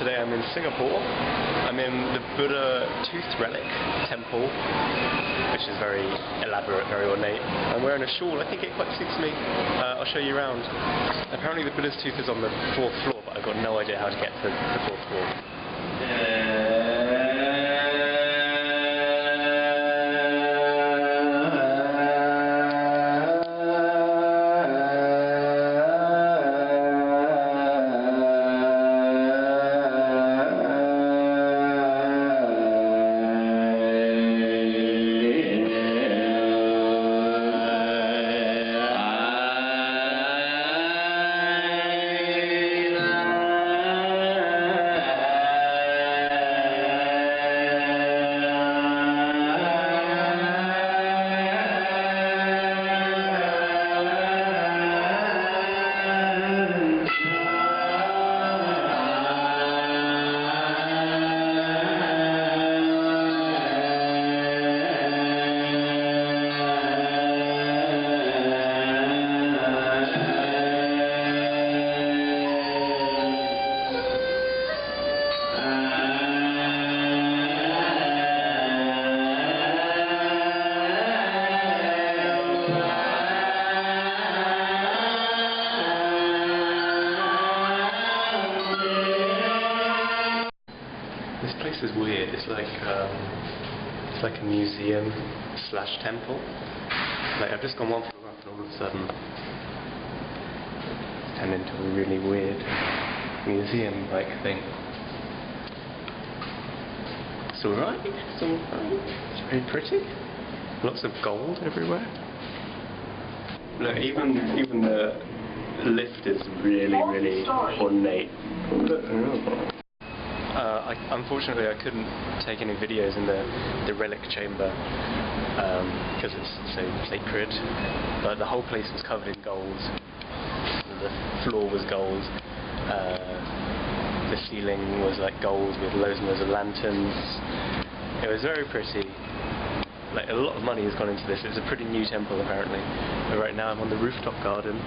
Today I'm in Singapore. I'm in the Buddha Tooth Relic temple, which is very elaborate, very ornate. I'm wearing a shawl. I think it quite suits me. I'll show you around. Apparently the Buddha's tooth is on the 4th floor, but I've got no idea how to get to the 4th floor. This place is weird. It's like a museum slash temple. Like I've just gone one floor up and all of a sudden it's turned into a really weird museum-like thing. It's alright. It's alright. It's very pretty. Lots of gold everywhere. Look, even the lift is really ornate. Unfortunately, I couldn't take any videos in the Relic chamber because it's so sacred. But the whole place was covered in gold. The floor was gold. The ceiling was like gold with loads and loads of lanterns. It was very pretty. Like a lot of money has gone into this. It's a pretty new temple apparently. But right now I'm on the rooftop garden,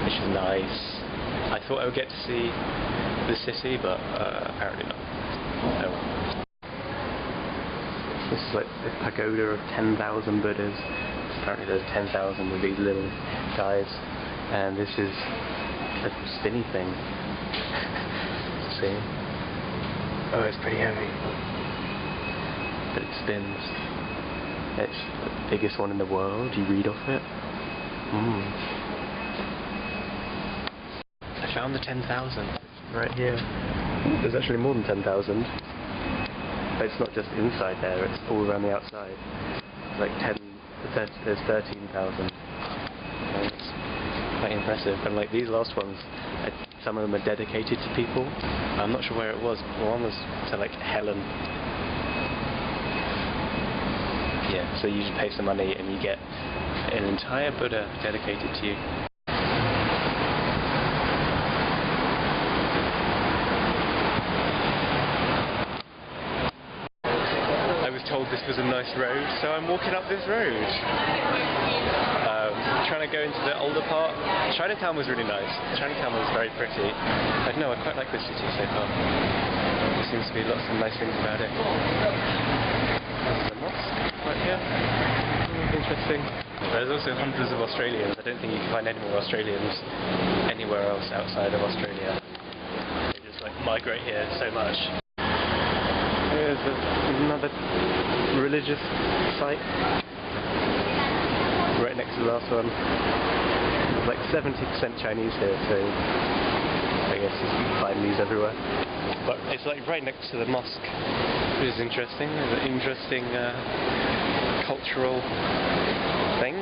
which is nice. I thought I would get to see the city, but apparently not. Oh. This is like a pagoda of 10,000 Buddhas. Apparently there's 10,000 of these little guys, and this is a spinny thing. See? Oh, it's pretty heavy, but it spins. It's the biggest one in the world. You read off it. I found the 10,000. Right here. There's actually more than 10,000. But it's not just inside there, it's all around the outside. Like there's 13,000. It's quite impressive. And like these last ones, some of them are dedicated to people. I'm not sure where it was. One was to like Helen. Yeah, so you just pay some money and you get an entire Buddha dedicated to you. Told this was a nice road, so I'm walking up this road. Trying to go into the older part. Chinatown was really nice. Chinatown was very pretty. I don't know, I quite like this city so far. There seems to be lots of nice things about it. There's a mosque right here. Interesting. There's also hundreds of Australians. I don't think you can find any more Australians anywhere else outside of Australia. They just like migrate here so much. Here's another religious site right next to the last one. There's like 70% Chinese here, so I guess you can find these everywhere. But it's like right next to the mosque, which is interesting. It's an interesting cultural thing.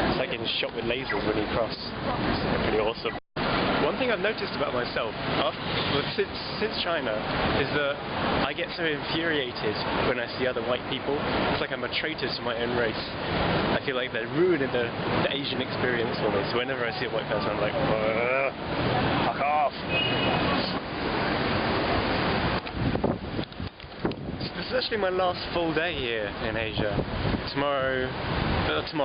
It's like getting shot with lasers when you cross. It's pretty awesome. One thing I've noticed about myself, since China, is that I get so infuriated when I see other white people. It's like I'm a traitor to my own race. I feel like they're ruining the Asian experience for me. So whenever I see a white person, I'm like, fuck off! This is actually my last full day here in Asia. Tomorrow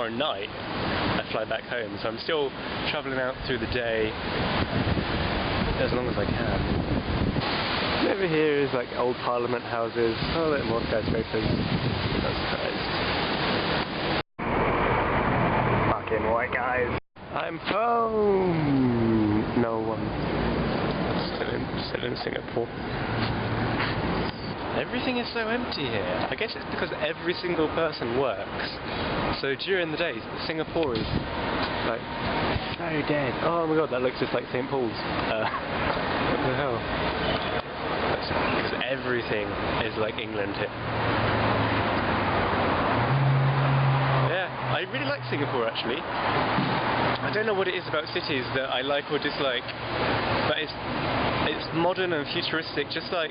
night, I fly back home, so I'm still travelling out through the day as long as I can. And over here is like old Parliament houses. Oh, look, more skyscrapers. Not surprised. Fucking white guys. I'm home! No one. Still in Singapore. Everything is so empty here. I guess it's because every single person works. So during the day, Singapore is like so dead. Oh my god, that looks just like St. Paul's. What the hell? Because everything is like England here. Yeah, I really like Singapore actually. I don't know what it is about cities that I like or dislike, but it's modern and futuristic, just like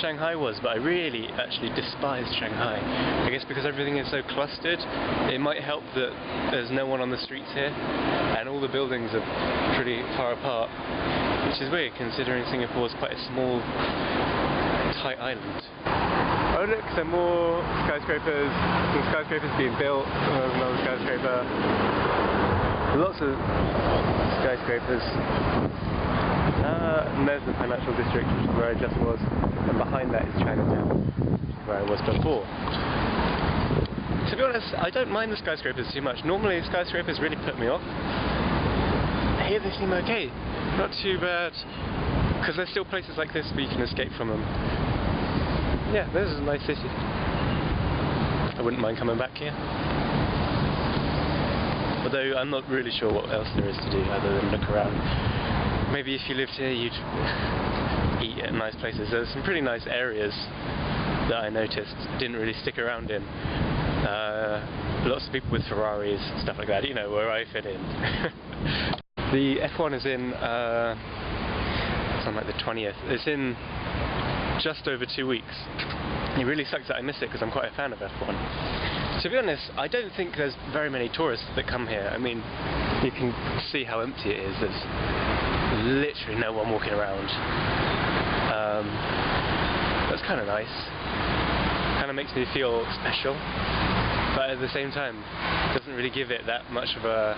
Shanghai was, but I really actually despise Shanghai. I guess because everything is so clustered, it might help that there's no one on the streets here, and all the buildings are pretty far apart, which is weird considering Singapore is quite a small, tight island. Oh look, some more skyscrapers, some skyscrapers being built, another skyscraper. Lots of skyscrapers. And there's the financial district, which is where I just was, and behind that is Chinatown, which is where I was before. To be honest, I don't mind the skyscrapers too much. Normally skyscrapers really put me off. Here they seem okay, not too bad, because there's still places like this where you can escape from them. Yeah, this is a nice city. I wouldn't mind coming back here. Although I'm not really sure what else there is to do other than look around. Maybe if you lived here you'd eat at nice places. There's some pretty nice areas that I noticed, didn't really stick around in. Lots of people with Ferraris, stuff like that, you know, where I fit in. The F1 is in, something like the 20th. It's in just over 2 weeks. It really sucks that I miss it because I'm quite a fan of F1. To be honest, I don't think there's very many tourists that come here. I mean, you can see how empty it is. There's literally no one walking around. That's kind of nice. Kind of makes me feel special, but at the same time, it doesn't really give it that much of a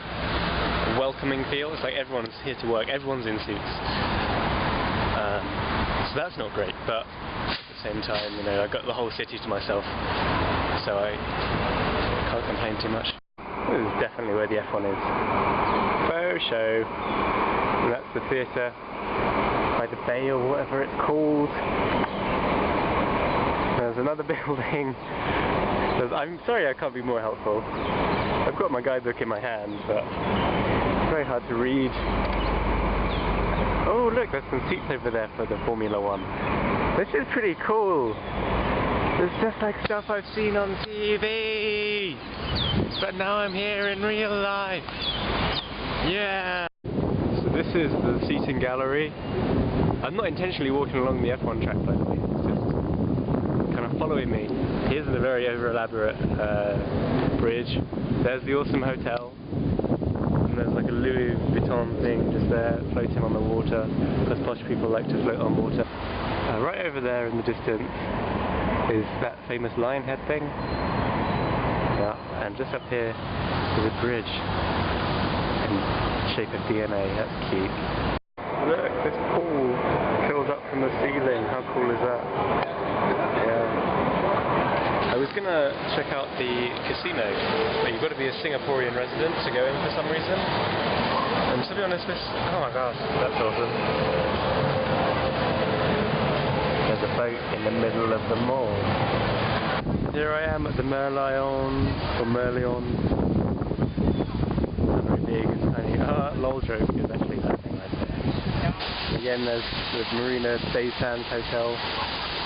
welcoming feel. It's like everyone's here to work, everyone's in suits. So that's not great, but at the same time, you know, I've got the whole city to myself, so I can't complain too much. This is definitely where the F1 is. Faux show. And that's the theatre by the bay or whatever it's called. There's another building. I'm sorry I can't be more helpful. I've got my guidebook in my hand, but it's very hard to read. Oh look, there's some seats over there for the Formula 1. This is pretty cool. It's just like stuff I've seen on TV. But now I'm here in real life. Yeah. So this is the seating gallery. I'm not intentionally walking along the F1 track, by the way. It's just kind of following me. Here's the very over-elaborate bridge. There's the awesome hotel. And there's like a Louis Vuitton thing just there, floating on the water, because posh people like to float on water. Right over there in the distance is that famous lion head thing. Yeah, and just up here is a bridge in the shape of DNA. That's cute. Look, this pool fills up from the ceiling. How cool is that? Yeah. I was gonna check out the casino, but you've got to be a Singaporean resident to go in for some reason. And to be honest, this... oh my gosh, that's awesome. There's a boat in the middle of the mall. Here I am at the Merlion, or Merlion. Not very big, it's tiny. Lol joke is actually that thing right there. Again, there's the Marina Bay Sands Hotel.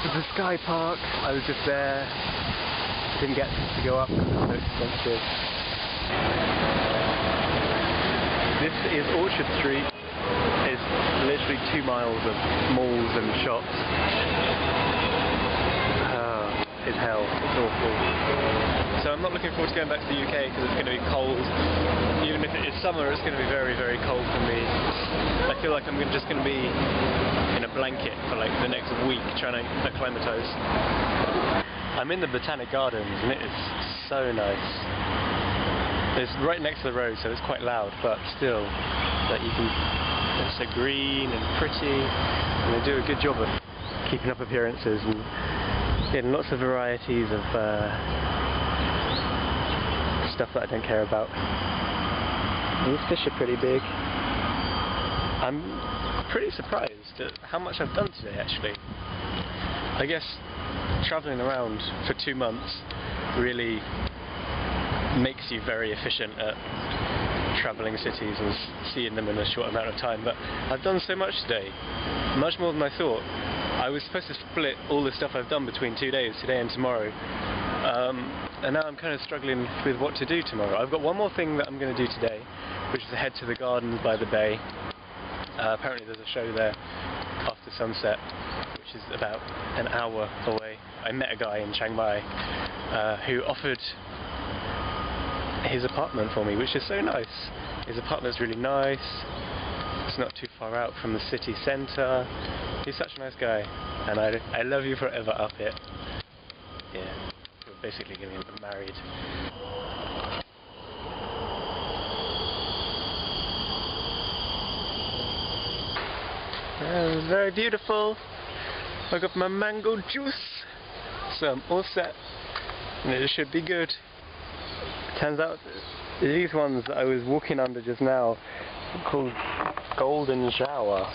There's the Sky Park. I was just there. Didn't get to go up because it's so expensive. This is Orchard Street. It's literally 2 miles of malls and shops. It's hell. It's awful. So I'm not looking forward to going back to the UK because it's going to be cold. Even if it is summer, it's going to be very, very cold for me. I feel like I'm just going to be in a blanket for like the next week trying to acclimatise. I'm in the Botanic Gardens and it is so nice. It's right next to the road, so it's quite loud, but still, that you can. It's so green and pretty, and they do a good job of keeping up appearances and getting lots of varieties of stuff that I don't care about. These fish are pretty big. I'm pretty surprised at how much I've done today, actually. I guess travelling around for 2 months really makes you very efficient at travelling cities and seeing them in a short amount of time, but I've done so much today, much more than I thought. I was supposed to split all the stuff I've done between 2 days, today and tomorrow, and now I'm kind of struggling with what to do tomorrow. I've got one more thing that I'm going to do today, which is to head to the gardens by the bay. Apparently there's a show there after sunset, which is about an hour away. I met a guy in Chiang Mai who offered his apartment for me, which is so nice. His apartment's really nice, it's not too far out from the city centre. He's such a nice guy, and I love you forever up here. Yeah, we're basically getting married. It's very beautiful. I got my mango juice, so I'm all set, and it should be good. Turns out these ones that I was walking under just now are called golden shower.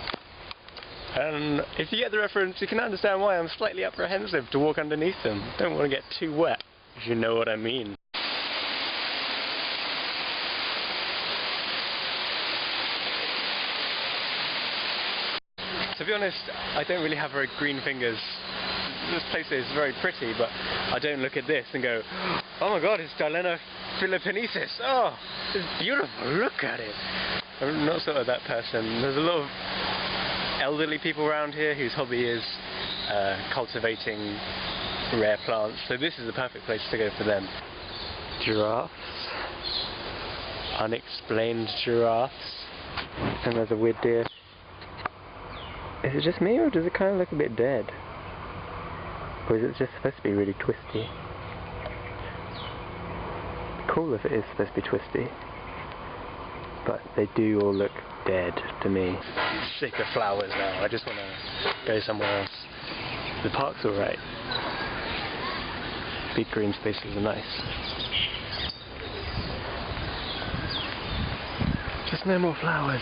And if you get the reference, you can understand why I'm slightly apprehensive to walk underneath them. Don't want to get too wet, if you know what I mean. To be honest, I don't really have very green fingers. This place is very pretty, but I don't look at this and go, oh my god, it's Dilena philippiensis. Oh, it's beautiful, look at it. I'm not sort of that person. There's a lot of elderly people around here whose hobby is cultivating rare plants, so this is the perfect place to go for them. Giraffes. Unexplained giraffes. And there's a weird deer. Is it just me, or does it kind of look a bit dead? Or is it just supposed to be really twisty? Cool if it is supposed to be twisty. But they do all look dead to me. I'm sick of flowers now, I just want to go somewhere else. The park's alright. Big green spaces are nice. Just no more flowers.